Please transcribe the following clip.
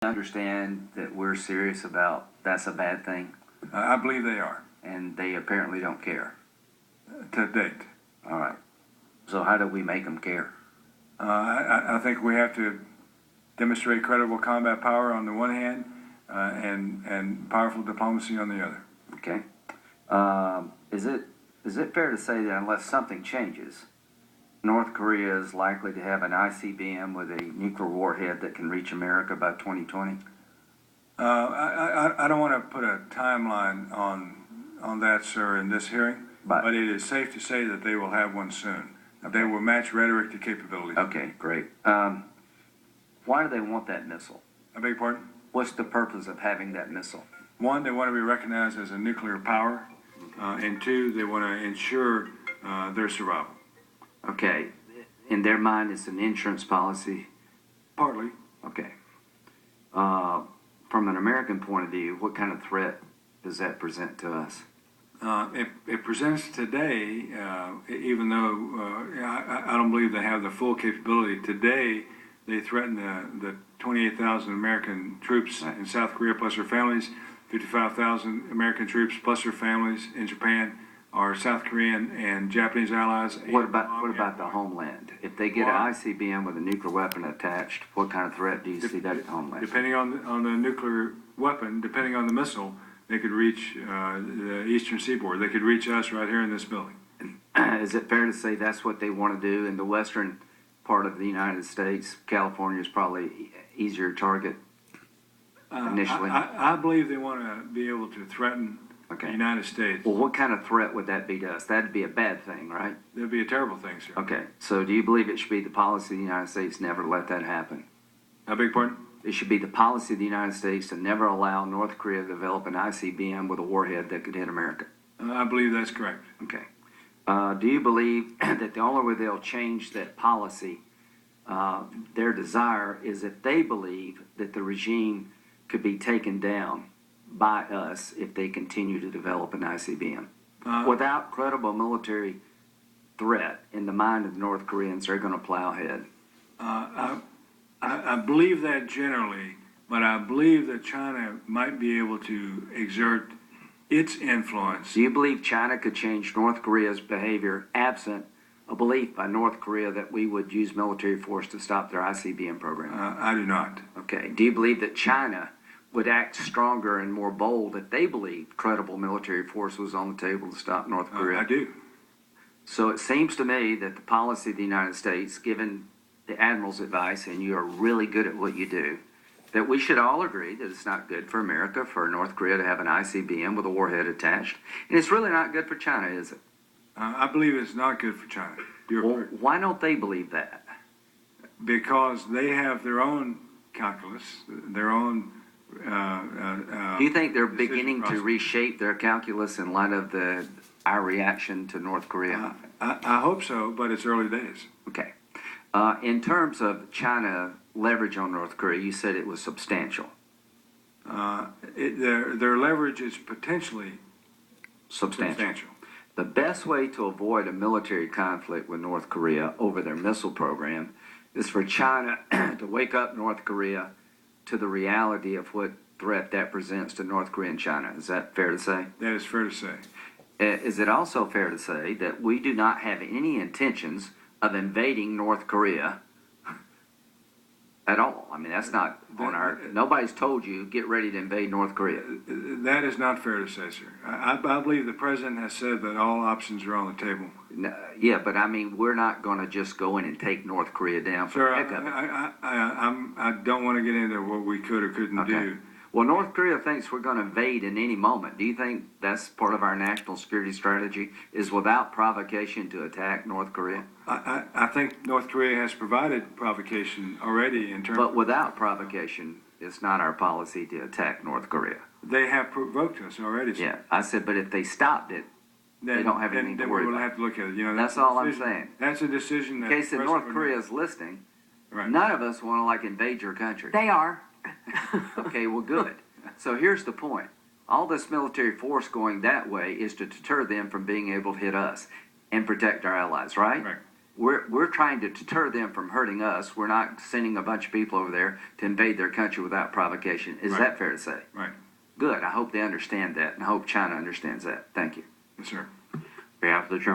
understand that we're serious about that's a bad thing, I believe they are, and they apparently don't care. to date. All right. So how do we make them care? I think we have to demonstrate credible combat power on the one hand, and powerful diplomacy on the other. Okay. Is it fair to say that unless something changes, North Korea is likely to have an ICBM with a nuclear warhead that can reach America by 2020? I don't want to put a timeline on that, sir, in this hearing, but it is safe to say that they will have one soon. Okay. They will match rhetoric to capability. Okay, great. Why do they want that missile? I beg your pardon? What's the purpose of having that missile? One, they want to be recognized as a nuclear power, and two, they want to ensure their survival. Okay. In their mind, it's an insurance policy. Partly. Okay. From an American point of view, what kind of threat does that present to us? It presents today, even though I don't believe they have the full capability. Today, they threaten the 28,000 American troops in South Korea plus their families, 55,000 American troops plus their families in Japan, our South Korean and Japanese allies. What about the homeland? If they get an ICBM with a nuclear weapon attached, what kind of threat do you see that at homeland? Depending on the nuclear weapon, depending on the missile, they could reach the eastern seaboard. They could reach us right here in this building. Is it fair to say that's what they want to do in the western part of the United States? California is probably easier target initially. I believe they want to be able to threaten the United States. Well, what kind of threat would that be to us? That'd be a bad thing, right? That'd be a terrible thing, sir. Okay, so do you believe it should be the policy of the United States never to let that happen? I beg your pardon? It should be the policy of the United States to never allow North Korea to develop an ICBM with a warhead that could hit America. I believe that's correct. Okay. Do you believe that the only way they'll change that policy, their desire, is if they believe that the regime could be taken down by us if they continue to develop an ICBM? Without credible military threat in the mind of the North Koreans, they're going to plow ahead. I believe that generally, but I believe that China might be able to exert its influence. Do you believe China could change North Korea's behavior absent a belief by North Korea that we would use military force to stop their ICBM program? I do not. Okay. Do you believe that China would act stronger and more bold if they believed credible military force was on the table to stop North Korea? I do. So it seems to me that the policy of the United States, given the Admiral's advice, and you are really good at what you do, that we should all agree that it's not good for America, for North Korea to have an ICBM with a warhead attached. And it's really not good for China, is it? I believe it's not good for China. Well, why don't they believe that? Because they have their own calculus, their own do you think they're beginning to reshape their calculus in light of our reaction to North Korea? I hope so, but it's early days. Okay. In terms of China leverage on North Korea, you said it was substantial. Their leverage is potentially substantial. The best way to avoid a military conflict with North Korea over their missile program is for China to wake up North Korea to the reality of what threat that presents to North Korea and China. Is that fair to say? That is fair to say. Is it also fair to say that we do not have any intentions of invading North Korea at all? I mean, that's not on our... Nobody's told you, get ready to invade North Korea. That is not fair to say, sir. I believe the president has said that all options are on the table. No, yeah, but I mean, we're not going to just go in and take North Korea down for the heck of it. I don't want to get into what we could or couldn't do. Well, North Korea thinks we're going to invade in any moment. Do you think that's part of our national security strategy, is without provocation to attack North Korea? I think North Korea has provided provocation already in terms... But without provocation, it's not our policy to attack North Korea. They have provoked us already, sir. Yeah, I said, but if they stopped it, they don't have anything to worry about. Then we'll have to look at it. You know, that's all I'm saying. That's a decision that... In case that North Korea is listening, right. None of us want to, invade your country. They are. Okay, well, good. So here's the point. All this military force going that way is to deter them from being able to hit us and protect our allies, right? Right. we're trying to deter them from hurting us. We're not sending a bunch of people over there to invade their country without provocation. Is Right. that fair to say? Right. Good. I hope they understand that, and I hope China understands that. Thank you. Yes, sir. On behalf of the chairman